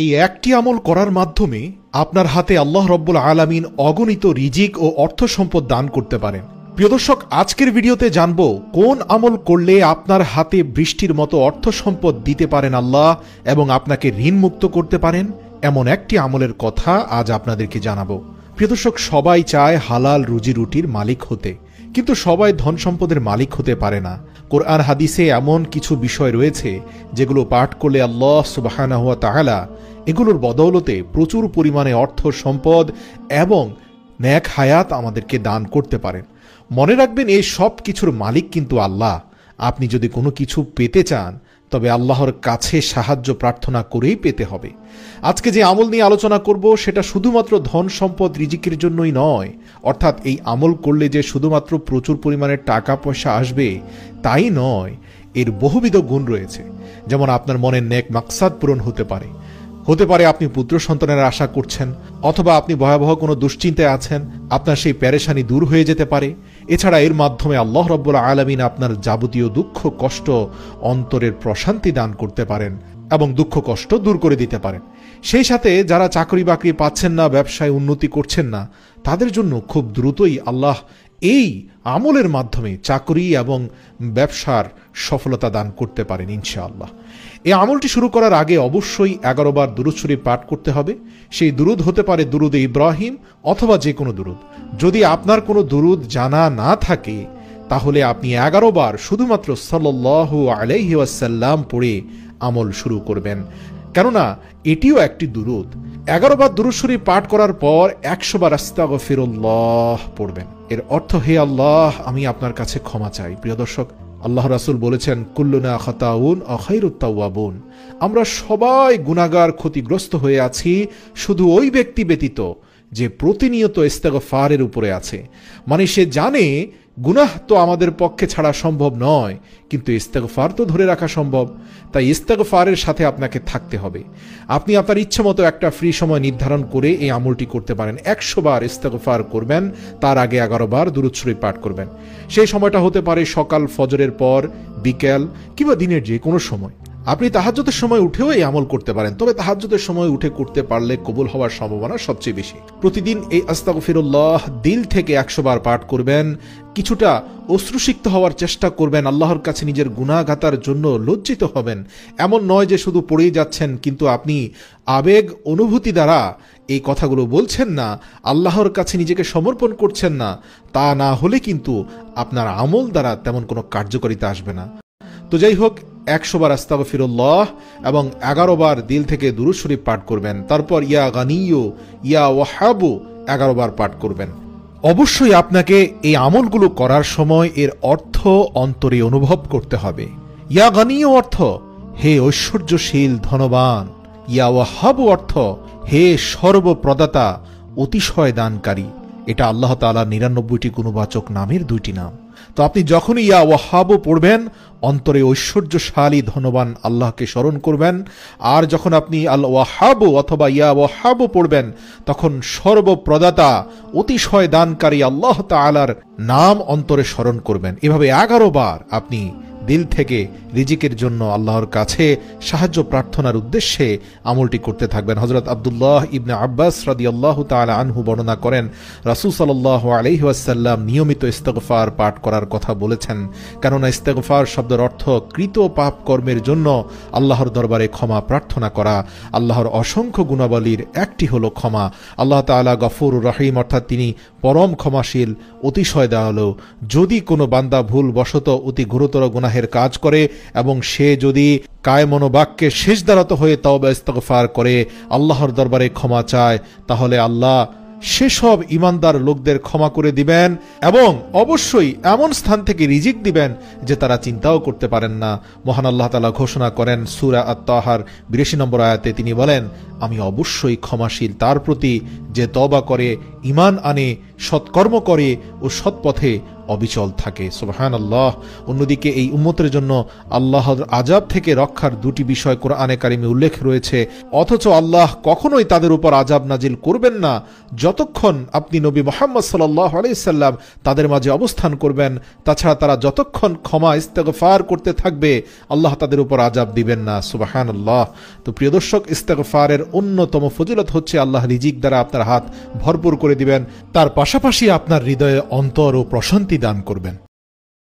এই একটি আমল করার মাধ্যমে আপনার হাতে আল্লাহ রব্বুল আলামিন অগণিত রিজিক ও অর্থ সম্পদ দান করতে পারেন। প্রিয় দর্শক, আজকের ভিডিওতে জানব কোন আমল করলে আপনার হাতে বৃষ্টির মতো অর্থ সম্পদ দিতে পারেন আল্লাহ এবং আপনাকে ঋণ মুক্ত করতে পারেন। এমন একটি আমলের কথা আজ আপনাদেরকে জানাবো। প্রিয় দর্শক, সবাই চায় হালাল রুজি রুটির মালিক হতে, কিন্তু সবাই ধন সম্পদের মালিক হতে পারে না। কোরআন হাদিসে এমন কিছু বিষয় রয়েছে যেগুলো পাঠ করলে আল্লাহ সুবহানাহু ওয়া তাআলা এগুলোর বদৌলতে প্রচুর পরিমাণে অর্থ সম্পদ এবং নেক হায়াত আমাদেরকে দান করতে পারেন। মনে রাখবেন, এই সব কিছুর মালিক কিন্তু আল্লাহ। আপনি যদি কোনো কিছু পেতে চান তবে আল্লাহর কাছে সাহায্য প্রার্থনা করেই পেতে হবে। আজকে যে আমল নিয়ে আলোচনা করব সেটা শুধুমাত্র ধন সম্পদ রিজিকের জন্যই নয়, অর্থাৎ এই আমল করলে যে শুধুমাত্র প্রচুর পরিমাণে টাকা পয়সা আসবে তাই নয়, এর বহুবিধ গুণ রয়েছে। যেমন আপনার মনের নেক মাকসাদ পূরণ হতে পারে আপনি পুত্র সন্তানের আশা করছেন, অথবা আপনি ভয়াবহ কোনো দুশ্চিন্তায় আছেন, আপনার সেই পেরেশানি দূর হয়ে যেতে পারে। এছাড়া এর মাধ্যমে আল্লাহ রাব্বুল আলামিন আপনার যাবতীয় দুঃখ কষ্ট অন্তরের প্রশান্তি দান করতে পারেন এবং দুঃখ কষ্ট দূর করে দিতে পারেন। সেই সাথে যারা চাকরি বাকরি পাচ্ছেন না, ব্যবসায় উন্নতি করছেন না, তাদের জন্য খুব দ্রুতই আল্লাহ এই আমলের মাধ্যমে চাকরি এবং ব্যবসার সফলতা দান করতে পারেন ইনশাআল্লাহ। এই আমলটি শুরু করার আগে অবশ্যই 11 বার দুরূদ শরীফ পাঠ করতে হবে। সেই দুরূদ হতে পারে দুরূদে ইব্রাহিম অথবা যে কোনো দুরূদ। যদি আপনার কোনো দুরূদ জানা না থাকে তাহলে আপনি 11 বার শুধুমাত্র সাল্লাল্লাহু আলাইহি ওয়াসাল্লাম পড়ে আমল শুরু করবেন, কেননা এটিও একটি দুরূদ। 11 বার দুরূদ শরীফ পাঠ করার পর 100 বার আস্তাগফিরুল্লাহ পড়বেন। এর অর্থ, হে আল্লাহ, আমি আপনার কাছে ক্ষমা চাই। প্রিয় দর্শক, আল্লাহ রাসূল বলেছেন, কুল্লুনা খাতাউন ওয়া খায়রুত তাওয়াবুন। আমরা সবাই গুনাহগার, ক্ষতিগ্রস্ত হয়ে আছি, শুধু ওই ব্যক্তি ব্যতীত যে প্রতিনিয়ত ইস্তেগফারের উপরে আছে। মানে সে জানে গুনাহ তো আমাদের পক্ষে ছাড়া সম্ভব নয়, কিন্তু ইস্তেগফার তো ধরে রাখা সম্ভব। তাই ইস্তেগফারের সাথে আপনাকে থাকতে হবে। আপনি আপনার ইচ্ছে মতো একটা ফ্রি সময় নির্ধারণ করে এই আমলটি করতে পারেন। 100 বার ইস্তেগফার করবেন, তার আগে 11 বার দুরূদ শরীফ পাঠ করবেন। সেই সময়টা হতে পারে সকাল ফজরের পর, বিকেল কিংবা দিনের যে কোনো সময়। আপনি তাহাজ্জুদের সময় উঠেও এই আমল করতে পারেন, তবে তাহাজ্জুদের সময় উঠে করতে পারলে কবুল হওয়ার সম্ভাবনা সবচেয়ে বেশি। প্রতিদিন এই আস্তাগফিরুল্লাহ দিল থেকে 100 বার পাঠ করবেন। কিছুটা অশ্রুসিক্ত হওয়ার চেষ্টা করবেন, আল্লাহর কাছে নিজের গুনাহগাতার জন্য লজ্জিত হবেন। এমন নয় যে শুধু পড়েই যাচ্ছেন কিন্তু আপনি আবেগ অনুভূতি দ্বারা এই কথাগুলো বলছেন না, আল্লাহর কাছে নিজেকে সমর্পণ করছেন না। তা না হলে কিন্তু আপনার আমল দ্বারা তেমন কোনো কার্যকারিতা আসবে না। তো যাই হোক, 100 বার আস্তাগফিরুল্লাহ এবং 11 বার দিল থেকে দুরূদ শরীফ পাঠ করবেন। তারপর ইয়া গানিয়্যু ইয়া ওয়াহাবু 11 বার পাঠ করবেন। অবশ্যই আপনাকে এই আমলগুলো করার সময় এর অর্থ অন্তরে অনুভব করতে হবে। ইয়া গানিয়্যু অর্থ হে ঐশ্বর্যশীল ধনবান, ইয়া ওয়াহাবু অর্থ হে সর্বপ্রদাতা অতিশয় দানকারী। এটা আল্লাহ তাআলার 99টি গুণবাচক নামের 2টি নাম। তো আপনি যখনই ইয়া ওয়াহাবু পড়বেন, অন্তরে ঐশ্বর্যশালী ধনবান আল্লাহকে স্মরণ করবেন। আর যখন আপনি আল ওয়াহাবু অথবা ইয়া ওয়াহাবু পড়বেন, তখন সর্বপ্রদাতা অতিশয় দানকারী আল্লাহ তাআলার নাম অন্তরে স্মরণ করবেন। এভাবে 11 বার আপনি দিল থেকে রিজিকের জন্য আল্লাহর কাছে সাহায্য প্রার্থনার উদ্দেশ্যে আমলটি করতে থাকবেন। হযরত আব্দুল্লাহ ইবনে আব্বাস রাদিয়াল্লাহু তাআলা আনহু বর্ণনা করেন, রাসূল সাল্লাল্লাহু আলাইহি ওয়াসাল্লাম নিয়মিত ইস্তেগফার পাঠ করার কথা বলেছেন, কেননা ইস্তেগফার শব্দের অর্থ কৃত পাপ কর্মের জন্য আল্লাহর দরবারে ক্ষমা প্রার্থনা করা। আল্লাহর অসংখ্য গুণাবলীর একটি হলো ক্ষমা। আল্লাহ তাআলা গফুরুর রহিম, অর্থাৎ তিনি পরম ক্ষমাশীল, অতিশয় দয়ালু। যদি কোনো বান্দা ভুল বশত অতি গুরুতর গুনাহের কাজ করে এবং সে যদি কায় মনোবাক্যে সিজদারত হয়ে তাওবা ইস্তেগফার করে আল্লাহর দরবারে ক্ষমা চায়, তাহলে আল্লাহ সেসব ইমানদার লোকদের ক্ষমা করে দিবেন এবং অবশ্যই এমন স্থান থেকে রিজিক দিবেন যে তারা চিন্তাও করতে পারেন না। মহান আল্লাহ তাআলা ঘোষণা করেন সূরা আত-তাহার 82 নম্বর আয়াতে, তিনি বলেন, আমি অবশ্যই ক্ষমাশীল তার প্রতি যে তওবা করে, ঈমান আনে, সৎকর্ম করে ও সৎপথে অবিচল থাকে। সুবহানাল্লাহ। অন্যদিকে এই উম্মতের জন্য আল্লাহর আযাব থেকে রক্ষার দুটি বিষয় কোরআনে কারিমে উল্লেখ রয়েছে, অথচ আল্লাহ কখনোই তাদের উপর আযাব নাজিল করবেন না যতক্ষণ আপনি নবী মুহাম্মদ সাল্লাল্লাহু আলাইহি সাল্লাম তাদের মাঝে অবস্থান করবেন। তাছাড়া তারা যতক্ষণ ক্ষমা ইস্তেগফার করতে থাকবে আল্লাহ তাদের উপর আযাব দিবেন না। সুবহানাল্লাহ। তো প্রিয় দর্শক, ইস্তেগফারের অন্যতম ফজিলত হচ্ছে আল্লাহ রিজিক দ্বারা আপনার হাত ভরপুর করে দিবেন, তার পাশাপাশি আপনার হৃদয়ে অন্তর ও প্রশান্তি দান করবেন।